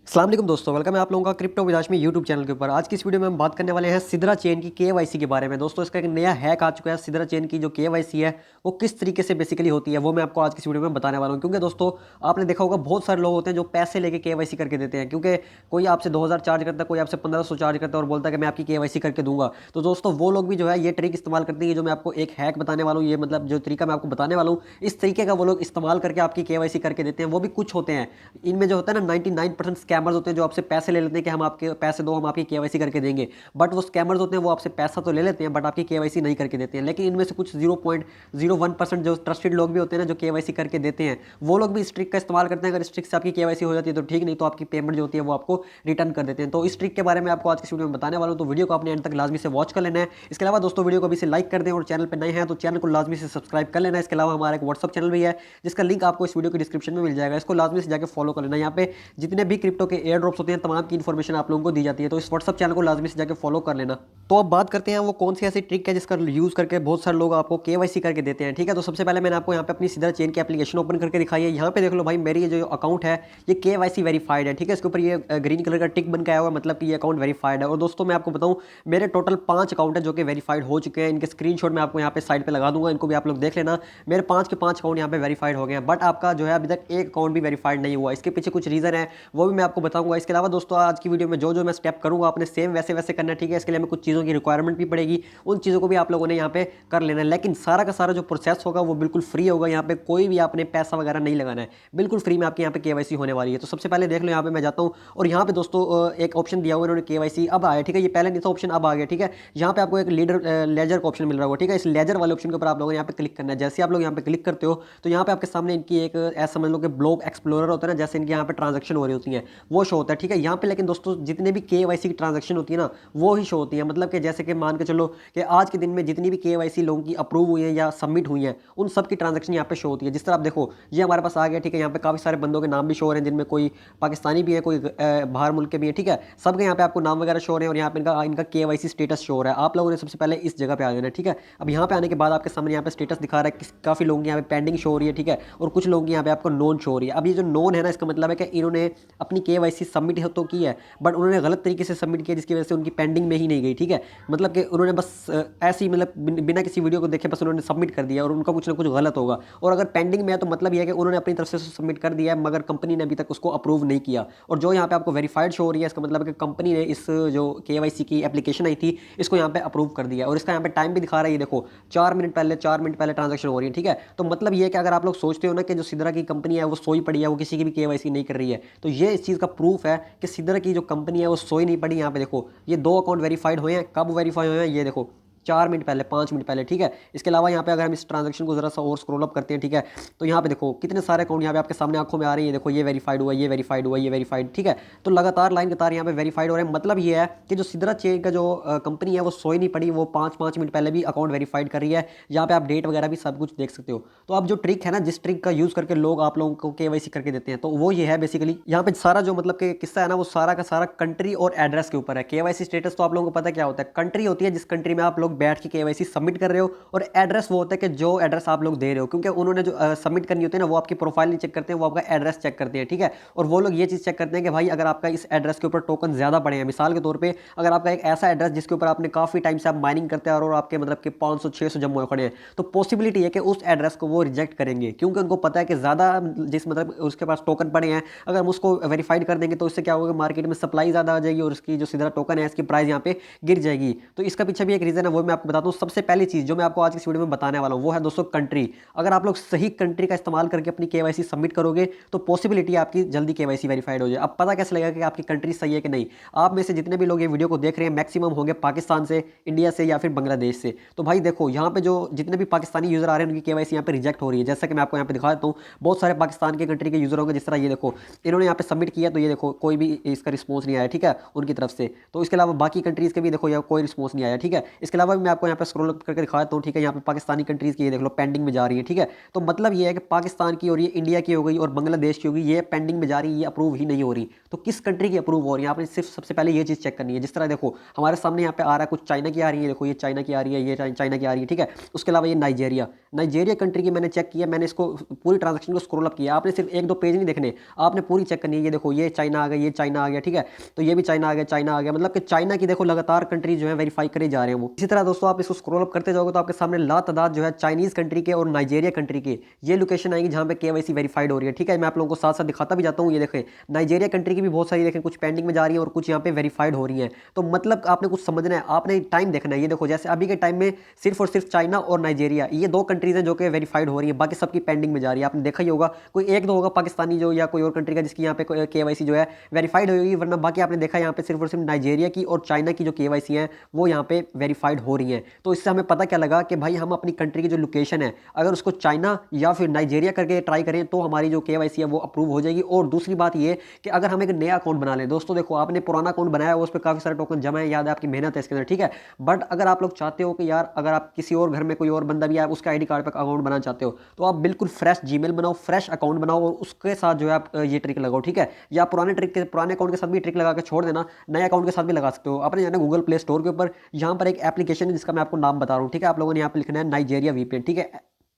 अस्सलाम वालेकुम दोस्तों, वेलकम है आप लोगों का क्रिप्टो विदाश में यूट्यूब चैनल के ऊपर। आज की इस वीडियो में हम बात करने वाले हैं सिद्रा चेन की केवाईसी के बारे में। दोस्तों इसका एक नया हैक आ चुका है। सिद्रा चेन की जो केवाईसी है वो किस तरीके से बेसिकली होती है वो मैं आपको आज की इस वीडियो में बताने वाला हूं। क्योंकि दोस्तों आपने देखा होगा बहुत सारे लोग होते हैं जो पैसे लेके केवाईसी करके देते हैं। क्योंकि कोई आपसे 2000 चार्ज करता है, कोई आपसे 1500 चार्ज करता है और बोलता है कि मैं आपकी केवाईसी करके दूंगा। तो दोस्तों वो लोग भी जो है ये ट्रिक इस्तेमाल करते हैं। जो मैं आपको एक हैक बताने वाला हूँ, ये मतलब जो तरीका मैं आपको बताने वाला हूँ, इस तरीके का वो लोग इस्तेमाल करके आपकी केवाईसी करके देते हैं। वो भी कुछ होते हैं, इनमें जो होता है ना 99% स्कैमर्स होते हैं जो आपसे पैसे ले लेते हैं कि हम आपके पैसे दो, हम आपकी केवाईसी करके देंगे। बट वो स्कैमर्स होते हैं वो आपसे पैसा तो ले लेते हैं बट आपकी केवाईसी नहीं करके देते हैं। लेकिन इनमें से कुछ 0.01% जो ट्रस्टेड लोग भी होते हैं ना जो केवाईसी करके देते हैं, वो लोग भी इस ट्रिक का इस्तेमाल करते हैं। अगर इस ट्रिक से आपकी केवाईसी हो जाती है तो ठीक, नहीं तो आपकी पेमेंट जो होती है वो आपको रिटर्न कर देते हैं। तो इस ट्रिक के बारे में आपको आज की वीडियो में बताने वाला हूं, तो वीडियो को अपने एंड तक लाजमी से वॉच कर लेना है। इसके अलावा दोस्तों वीडियो को अभी से लाइक कर दें और चैनल पर नए हैं तो चैनल को लाजमी से सब्सक्राइब कर लेना है। इसके अलावा हमारा एक व्हाट्सअप चैनल भी है जिसका लिंक आपको इस वीडियो के डिस्क्रिप्शन में मिल जाएगा, इसको लाजमी से जाकर फॉलो कर लेना। यहाँ पे जितने भी क्रिप्टो के एयर ड्रॉप्स होते हैं तमाम की इन्फॉर्मेशन आप लोगों को दी जाती है, तो इस व्हाट्सअप चैनल को लाजमी से जाकर फॉलो कर लेना। तो अब बात करते हैं वो कौन सी ऐसी ट्रिक है जिसका यूज करके बहुत सारे लोग आपको केवाईसी करके देते हैं। ठीक है, तो सबसे पहले मैंने आपको यहाँ पे अपनी सिद्रा चेन की एप्लीकेशन ओपन करके दिखाई है। यहाँ पे देख लो भाई, मेरी ये जो अकाउंट है ये केवाईसी वेरीफाइड है। ठीक है, इसके ऊपर ये ग्रीन कलर का टिक बन के आया हुआ है, मतलब कि ये अकाउंट वेरीफाइड है। और दोस्तों मैं आपको बताऊं, मेरे टोटल 5 अकाउंट है जो कि वेरीफाइड हो चुके हैं। इनके स्क्रीनशॉट मैं आपको यहाँ पे साइड पे लगा दूंगा, इनको भी आप लोग देख लेना। मेरे 5 के 5 अकाउंट यहाँ पे वेरीफाइड हो गए हैं, बट आपका जो है अभी तक एक अकाउंट भी वेरीफाइड नहीं हुआ। इसके पीछे कुछ रीजन है वो भी मैं आपको बताऊंगा। इसके अलावा दोस्तों आज की वीडियो में जो जो मैं स्टेप करूंगा आपने सेम वैसे वैसे करना है। ठीक है, इसके लिए हमें कुछ चीज़ों की रिक्वायरमेंट भी पड़ेगी, उन चीज़ों को भी आप लोगों ने यहाँ पे कर लेना है। लेकिन सारा का सारा जो प्रोसेस होगा वो बिल्कुल फ्री होगा। यहाँ पे कोई भी आपने पैसा वगैरह नहीं लगाना है, बिल्कुल फ्री में आपकी यहाँ पे केवाईसी होने वाली है। तो सबसे पहले देख लो, यहाँ पे मैं जाता हूँ और यहाँ पे दोस्तों एक ऑप्शन दिया हुआ है इन्होंने केवाईसी अब आया। ठीक है, ये पहले नहीं था ऑप्शन, अब आ गया। ठीक है, यहाँ पे आपको एक लीडर लेजर का ऑप्शन मिल रहा होगा। ठीक है, इस लेजर वाले ऑप्शन के ऊपर आप लोगों ने यहाँ पे क्लिक करना है। जैसे आप लोग यहाँ पे क्लिक करते हो तो यहाँ पे आपके सामने इनकी एक ऐसा समझ लो कि ब्लॉग एक्सप्लोरर होता है ना, जैसे इनके यहाँ पे ट्रांजेक्शन हो रही होती है वो शो होता है। ठीक है, यहाँ पे लेकिन दोस्तों जितने भी केवाईसी की ट्रांजेक्शन होती है ना वो ही शो होती है। मतलब कि जैसे कि मान के चलो कि आज के दिन में जितनी भी केवाईसी लोगों की अप्रूव हुई है या सबमिट हुई है उन सब की ट्रांजेक्शन यहाँ पे शो होती है। जिस तरह आप देखो ये हमारे पास आ गया। ठीक है, यहाँ पे काफ़ी सारे बंदों के नाम भी शो हो रहे हैं, जिनमें कोई पाकिस्तानी भी है, कोई बाहर मुल्क के भी है। ठीक है, सबके यहाँ पे आपको नाम वगैरह शो हो रहे हैं और यहाँ पे इनका इनका केवाईसी स्टेटस शो हो रहा है। आप लोगों ने सबसे पहले इस जगह पे आ जाना है। ठीक है, अब यहाँ पे आने के बाद आपके सामने यहाँ पे स्टेटस दिखा रहा है कि काफ़ी लोगों की यहाँ पे पेंडिंग शो हो रही है। ठीक है, और कुछ लोगों की यहाँ पे आपको नॉन शो हो रही है। अब ये जो नॉन है ना, इसका मतलब है कि इन्होंने अपनी केवाईसी सबमिट तो की है बट उन्होंने गलत तरीके से सबमिट किया, जिसकी वजह से उनकी पेंडिंग में ही नहीं गई। ठीक है, मतलब कि उन्होंने बस ऐसे ही मतलब बिना किसी वीडियो को देखे बस उन्होंने सबमिट कर दिया और उनका कुछ ना कुछ गलत होगा। और अगर पेंडिंग में है तो मतलब ये है कि उन्होंने अपनी तरफ से सबमिट कर दिया है मगर कंपनी ने अभी तक उसको अप्रूव नहीं किया। और जो यहाँ पे आपको वेरीफाइड शो हो रही है इसका मतलब है कि कंपनी ने इस जो केवाईसी की एप्लीकेशन आई थी इसको यहाँ पे अप्रूव कर दिया। और इसका यहाँ पे टाइम भी दिखा रहा है, ये देखो 4 मिनट पहले ट्रांजेक्शन हो रही है। ठीक है, तो मतलब ये है कि अगर आप लोग सोचते हो ना कि जो सिद्रा की कंपनी है वो सोई पड़ी है, वो किसी की भी केवाईसी नहीं कर रही है, तो ये इस चीज़ का प्रूफ है कि सिद्रा की जो कंपनी है वो सोई नहीं पड़ी। यहाँ पे देखो ये 2 अकाउंट वेरीफाइड हुए हैं। कब वेरीफाई हुए हैं ये देखो, 4 मिनट पहले, 5 मिनट पहले। ठीक है, इसके अलावा यहाँ पे अगर हम इस ट्रांजैक्शन को जरा सा और स्क्रॉल अप करते हैं, ठीक है, तो यहाँ पे देखो कितने सारे अकाउंट यहाँ पे आपके सामने आंखों में आ रही है। देखो ये वेरीफाइड हुआ, ये वेरीफाइड हुआ, ये वेरीफाइड। ठीक है, तो लगातार लाइन के तार यहाँ पे वेरीफाइड हो रहे हैं। मतलब ये है कि जो सिद्रा चेन का जो कंपनी है वो सोई नहीं पड़ी, वो 5-5 मिनट पहले भी अकाउंट वेरीफाइड कर रही है। यहाँ पे आप डेट वगैरह भी सब कुछ देख सकते हो। तो अब जो ट्रिक है ना, जिस ट्रिक का यूज करके लोग आप लोगों को केवाईसी करके देते हैं, तो वो ये है बेसिकली यहाँ पे सारा जो मतलब कि किस्सा है ना वो सारा का सारा कंट्री और एड्रेस के ऊपर है। केवाईसी स्टेटस तो आप लोगों को पता क्या होता है, कंट्री होती है जिस कंट्री में आप लोग बैठ के केवाईसी सबमिट कर रहे हो, और एड्रेस वो होता है कि जो एड्रेस आप लोग दे रहे हो। क्योंकि उन्होंने जो सबमिट करनी होती है ना वो आपकी प्रोफाइल नहीं चेक करते हैं, वो आपका एड्रेस चेक करते हैं। ठीक है, और वो लोग ये चीज़ चेक करते हैं कि भाई अगर आपका इस एड्रेस के ऊपर टोकन ज़्यादा पड़े हैं, मिसाल के तौर पे अगर आपका एक ऐसा एड्रेस जिसके ऊपर आपने काफ़ी टाइम से आप माइनिंग करते हैं और आपके मतलब कि 500-600 जम्मू खड़े हैं, तो पॉसिबिलिटी है कि उस एड्रेस को वो रिजेक्ट करेंगे। क्योंकि उनको पता है कि ज़्यादा जिस मतलब उसके पास टोकन पड़े हैं, अगर हम उसको वेरीफाइड कर देंगे तो इससे क्या होगा, मार्केट में सप्लाई ज़्यादा आ जाएगी और उसकी जो सीधा टोकन है इसकी प्राइस यहाँ पे गिर जाएगी। तो इसका पीछे भी एक रीज़न है, वो मैं आपको बताता हूँ। सबसे पहली चीज़ जो मैं आपको आज की वीडियो में बताने वाला हूँ वो है दोस्तों कंट्री। अगर आप लोग सही कंट्री का इस्तेमाल करके अपनी केवाईसी सबमिट करोगे तो पॉसिबिलिटी आपकी जल्दी केवाईसी वेरीफाइड हो जाए। अब पता कैसे लगेगा कि आपकी कंट्री सही है कि नहीं? आप में से जितने भी लोग ये वीडियो को देख रहे हैं मैक्सिमम होंगे पाकिस्तान से, इंडिया से या फिर बांग्लादेश से। तो भाई देखो यहाँ पे जो जितने भी पाकिस्तानी यूजर आ रहे हैं उनकी केवाईसी यहाँ पे रिजेक्ट हो रही है। जैसा कि मैं आपको यहाँ पे दिखा देता हूँ, बहुत सारे पाकिस्तान के कंट्री के यूजर होंगे। जिस तरह ये देखो इन्होंने यहाँ पे सबमिट किया तो ये देखो कोई भी इसका रिस्पॉन्स नहीं आया। ठीक है, उनकी तरफ से। तो इसके अलावा बाकी कंट्रीज के भी देखो यहाँ कोई रिस्पॉन्स नहीं आया। ठीक है, इसके अलावा भी मैं आपको यहाँ पे स्क्रॉल करके दिखा देता हूँ, ठीक है। यहाँ पे पाकिस्तानी कंट्रीज़ की ये देख लो पेंडिंग में जा रही है, ठीक है। तो मतलब ये है कि पाकिस्तान की और ये इंडिया की हो गई और बांग्लादेश की होगी, ये पेंडिंग में जा रही है, ये अप्रूव ही नहीं हो रही। तो किस कंट्री की अप्रूव हो रही है, आपने सिर्फ सबसे पहले ये चीज़ चेक करनी है। जिस तरह देखो हमारे सामने यहाँ पे आ रहा है, कुछ चाइना की आ रही है, देखो ये चाइना की आ रही है, ये चाइना की आ रही है, ठीक है। उसके अलावा ये नाइजेरिया कंट्री की मैंने चेक किया, मैंने इसको पूरी ट्रांजेक्शन को स्क्रॉल अप किया। आपने सिर्फ एक दो पेज नहीं देखने, आपने पूरी चेक करनी है। ये देखो ये चाइना आ गया, ये चाइना आ गया, ठीक है। तो ये भी चाइना आ गया, मतलब कि चाइना की देखो लगातार कंट्री जो है वेरीफाई करे जा रहे हैं वो। इसी तरह दोस्तों आप इसको स्क्रॉल अप करते जाओगे तो आपके सामने लातादाद जो है चाइनीज कंट्री के और नाइजेरिया कंट्री के ये लोकेशन आएगी जहां पे केवाईसी वेरीफाइड हो रही है, ठीक है। मैं आप लोगों को साथ साथ दिखाता भी जाता हूँ। ये देखें नाइजेरिया कंट्री की भी बहुत सारी देखें, कुछ पेंडिंग में जा रही है और कुछ यहाँ पे वेरीफाइड हो रही है। तो मतलब आपने कुछ समझना है, आपने टाइम देखना है। ये देखो जैसे अभी के टाइम में सिर्फ और सिर्फ चाइना और नाइजेरिया ये दो कंट्रीज हैं जो कि वेरीफाइड हो रही है, बाकी सबकी पेंडिंग में जा रही है। आपने देखा ही होगा कोई एक दो होगा पाकिस्तानी जो या कोई और कंट्री का जिसकी यहाँ पे केवाईसी जो है वेरीफाइड होगी, वरना बाकी आपने देखा यहाँ पे सिर्फ और सिर्फ नाइजेरिया की और चाइना की जो केवाईसी है वो यहाँ पे वेरीफाइड हो रही है। तो इससे हमें पता क्या लगा कि भाई हम अपनी कंट्री की जो लोकेशन है अगर उसको चाइना या फिर नाइजेरिया करके ट्राई करें तो हमारी जो केवाईसी है वो अप्रूव हो जाएगी। और दूसरी बात ये कि अगर हम एक नया अकाउंट बना लें, दोस्तों देखो आपने पुराना अकाउंट बनाया है उस पर काफ़ी सारे टोकन जमा है, याद है आपकी मेहनत है इसके अंदर, ठीक है। बट अगर आप लोग चाहते हो कि यार अगर आप किसी और घर में कोई और बंदा भी है उसका आईडी कार्ड पर अकाउंट बनाना चाहते हो तो आप बिल्कुल फ्रेश जीमेल बनाओ, फ्रेश अकाउंट बनाओ और उसके साथ जो है आप ये ट्रिक लगाओ, ठीक है। या पुराने अकाउंट के साथ भी ट्रिक लगा के छोड़ देना, नए अकाउंट के साथ भी लगा सकते हो। आपने जाना गूगल प्ले स्टोर के ऊपर, यहाँ पर एक एप्लीकेशन है जिसका मैं आपको नाम बता रहा हूँ, ठीक है। आप लोगों ने यहाँ पे लिखना है नाइजेरिया वीपीएन, ठीक है।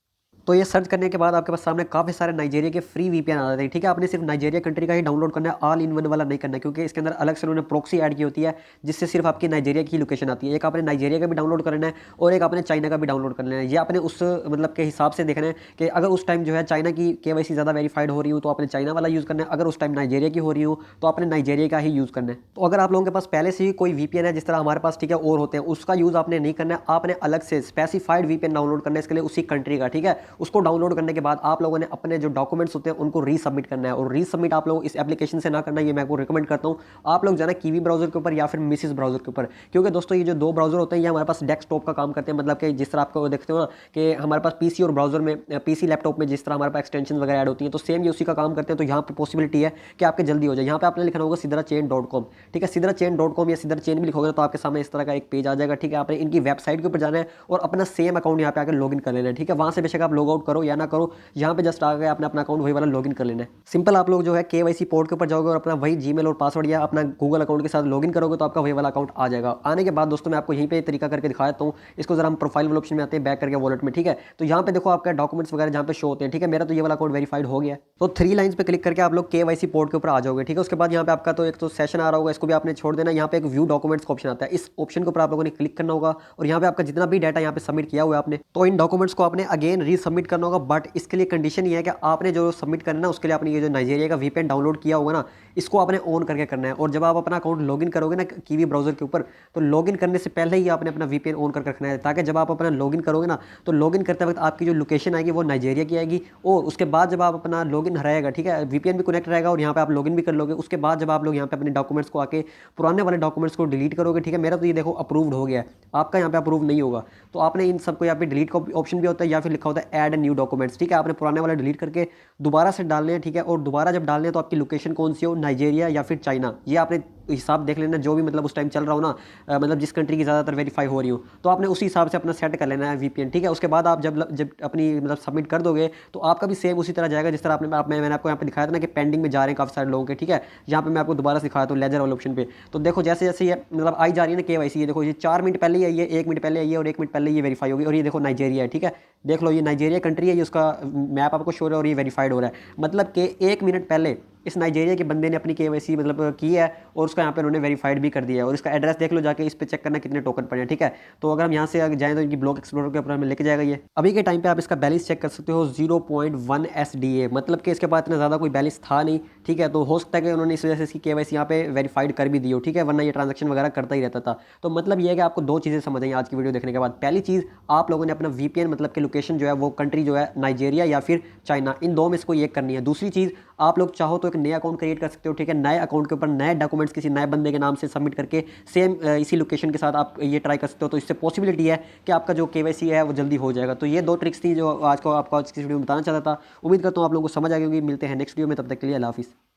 तो ये सर्च करने के बाद आपके पास सामने काफ़ी सारे नाइजेरिया के फ्री वीपीएन आ जाते हैं, ठीक है। आपने सिर्फ नाइजेरिया कंट्री का ही डाउनलोड करना है, ऑल इन वन वाला नहीं करना है, क्योंकि इसके अंदर अलग से उन्होंने प्रॉक्सी ऐड की होती है जिससे सिर्फ आपकी नाइजेरिया की लोकेशन आती है। एक आपने नाइजेरिया का भी डाउनलोड करना है और एक आपने चाइना का भी डाउनलोड करना है। ये आपने उस मतलब के हिसाब से देखना है कि अगर उस टाइम जो है चाइना की केवाईसी ज़्यादा वेरीफाइड हो रही हो तो आपने चाइना वाला यूज़ करना है, अगर उस टाइम नाइजेरिया की हो रही हो तो आपने नाइजेरिया का ही यूज़ करना है। तो अगर आप लोगों के पास पहले से ही कोई वीपीएन है जिस तरह हमारे पास, ठीक है, और होते हैं, उसका यूज़ आपने नहीं करना है, आपने अलग से स्पेसिफाइड वीपीएन डाउनलोड करना है इसके लिए उसी कंट्री का, ठीक है। उसको डाउनलोड करने के बाद आप लोगों ने अपने जो डॉक्यूमेंट्स होते हैं उनको रीसबमिट करना है। और रीसबमिट आप लोग इस एप्लीकेशन से ना करना, ये मैं आपको रिकमेंड करता हूं। आप लोग जाना कीवी ब्राउजर के ऊपर या फिर मिसिस ब्राउजर के ऊपर, क्योंकि दोस्तों ये जो दो ब्राउजर होते हैं ये हमारे पास डेस्कटॉप का काम करते हैं। मतलब कि जिस तरह आपको देखते हो ना कि हमारे पास पीसी और ब्राउजर में, पीसी लैपटॉप में जिस तरह हमारे पास एक्सटेंशन वगैरह ऐड होती है, तो सेम ये उसी का काम करते हैं। तो यहाँ पर पॉसिबिलिटी है कि आपके जल्दी हो जाए। यहाँ पे आपने लिखना होगा sidrachain.com, ठीक है। sidrachain.com या sidrachain भी लिखोगे तो आपके सामने इस तरह का एक पेज आ जाएगा, ठीक है। आपने इनकी वेबसाइट के ऊपर जाना है और अपना सेम अकाउंट यहाँ पे आकर लॉगिन कर लेना है, ठीक है। वहाँ से बेशक आप लॉग आउट करो या ना करो, यहाँ पे जस्ट आ गए आपने अपना अकाउंट वही वाला लॉगिन कर लेना है। सिंपल आप लोग जो है केवाईसी पोर्ट के ऊपर जाओगे और अपना वही जीमेल और पासवर्ड या अपना गूगल अकाउंट के साथ लॉगिन करोगे तो आपका वही वाला अकाउंट आ जाएगा। आने के बाद दोस्तों मैं आपको यहीं पे तरीका करके दिखा देता हूँ। इसको जरा हम प्रोफाइल वाले ऑप्शन में आते हैं, बैक करके वॉलेट में, ठीक है। तो यहाँ पे देखो आपका डॉक्यूमेंट्स वगैरह जहाँ पे शो होते हैं, ठीक है। मेरा तो ये वाला अकाउंट वेरीफाइड हो गया है। तो 3 लाइन्स पे क्लिक करके आप लोग केवाईसी पोर्ट के ऊपर आ जाओगे, ठीक है। उसके बाद यहाँ पे आपका तो एक तो सेशन आ रहा होगा, इसको भी आपने छोड़ देना। यहाँ पे एक व्यू डॉक्यूमेंट्स का ऑप्शन आता है, इस ऑप्शन के ऊपर आप लोगों ने क्लिक करना होगा और यहाँ पे आपका जितना भी डाटा यहाँ पे सबमिट किया हुआ है आपने, तो इन डॉक्यूमेंट्स को आपने अगेन रीसबमिट करना होगा। बट इसके लिए कंडीशन ये है कि आपने जो सबमिट करना है उसके लिए आपने ये जो नाइजेरिया का वीपीएन डाउनलोड किया होगा ना, इसको आपने ऑन करके करना है। और जब आप अपना अकाउंट लॉगिन करोगे ना कीवी ब्राउजर के ऊपर, तो लॉगिन करने से पहले ही आपने अपना वीपीएन ऑन करके रखना है, ताकि जब आप अपना लॉगिन करोगे ना तो लॉगिन करते वक्त आपकी जो लोकेशन आएगी वो नाइजेरिया की आएगी। और उसके बाद जब आप अपना लॉगिन रहेगा, ठीक है, वीपीएन भी कनेक्ट रहेगा और यहाँ पे आप लॉगिन भी कर लोगे। उसके बाद जब आप लोग यहाँ पे अपने डॉक्यूमेंट्स को आके पुराने वाले डॉक्यूमेंट्स को डिलीट करोगे, ठीक है। मेरा तो ये देखो अप्रूव्ड हो गया है, आपका यहाँ पे अप्रूव नहीं होगा। तो आपने इन सबको यहाँ पे डिलीट का ऑप्शन भी होता है या फिर लिखा होता है ऐड न्यू डॉक्यूमेंट्स, ठीक है। आपने पुराने वाले डिलीट करके दोबारा से डालने हैं, ठीक है। और दोबारा जब डालने हैं तो आपकी लोकेशन कौन सी हो, नाइजेरिया या फिर चाइना, ये आपने हिसाब देख लेना जो भी मतलब उस टाइम चल रहा हो ना, मतलब जिस कंट्री की ज़्यादातर वेरीफाई हो रही हो, तो आपने उसी हिसाब से अपना सेट कर लेना है वीपीएन, ठीक है। उसके बाद आप जब अपनी मतलब सबमिट कर दोगे तो आपका भी सेम उसी तरह जाएगा जिस तरह मैंने आपको यहाँ पे दिखाया था ना कि पेंडिंग में जा रहे हैं काफ़ी सारे लोगों के, ठीक है। यहाँ पे मैं आपको दोबारा सिखाया था लेजर वाले ऑप्शन पे। तो देखो जैसे जैसे ये मतलब आई जा रही है ना केवाईसी, ये देखो ये 4 मिनट पहले ही आई है, 1 मिनट पहले आई है और 1 मिनट पहले ये वेरीफाई होगी। और ये देखो नाइजेरिया है, ठीक है। देख लो ये नाइजेरिया कंट्री है, ये उसका मैप आपको शो हो रहा है और ये वेरीफाइड हो रहा है। मतलब कि 1 मिनट पहले इस नाइजेरिया के बंदे ने अपनी केवाईसी मतलब की है और उसका यहाँ पे उन्होंने वेरीफाइड भी कर दिया है। और इसका एड्रेस देख लो जाके, इस पे चेक करना कितने टोकन पड़े हैं, ठीक है। तो अगर हम यहाँ से जाएँ तो इनकी ब्लॉक एक्सप्लोरर के ऊपर हमें लेके जाएगा ये। अभी के टाइम पे आप इसका बैलेंस चेक कर सकते हो 0.1 SDA, मतलब कि इसके बाद इतना ज़्यादा कोई बैलेंस था नहीं, ठीक है। तो हो सकता है कि उन्होंने इस वजह से इसकी केवाईसी यहाँ पे वेरीफाइड कर भी दी हो, ठीक है, वरना ये ट्रांजेक्शन वगैरह करता ही रहता था। तो मतलब ये है कि आपको 2 चीज़ें समझ आई आज की वीडियो देखने के बाद। पहली चीज़, आप लोगों ने अपना वीपीएन मतलब कि लोकेशन जो है वो कंट्री जो है नाइजेरिया या फिर चाइना, इन 2 में से कोई एक करनी है। दूसरी चीज़, आप लोग चाहो तो एक नया अकाउंट क्रिएट कर सकते हो, ठीक है। नए अकाउंट के ऊपर नए डॉक्यूमेंट्स किसी नए बंदे के नाम से सबमिट करके सेम इसी लोकेशन के साथ आप ये ट्राई कर सकते हो। तो इससे पॉसिबिलिटी है कि आपका जो केवाईसी है वो जल्दी हो जाएगा। तो ये 2 ट्रिक्स थी जो आज को आपको आज की वीडियो में बताना चाहता था। उम्मीद करता हूँ आप लोगों को समझ आ गई होगी। मिलते हैं नेक्स्ट वीडियो में, तब तक के लिए अल्लाह हाफिज़।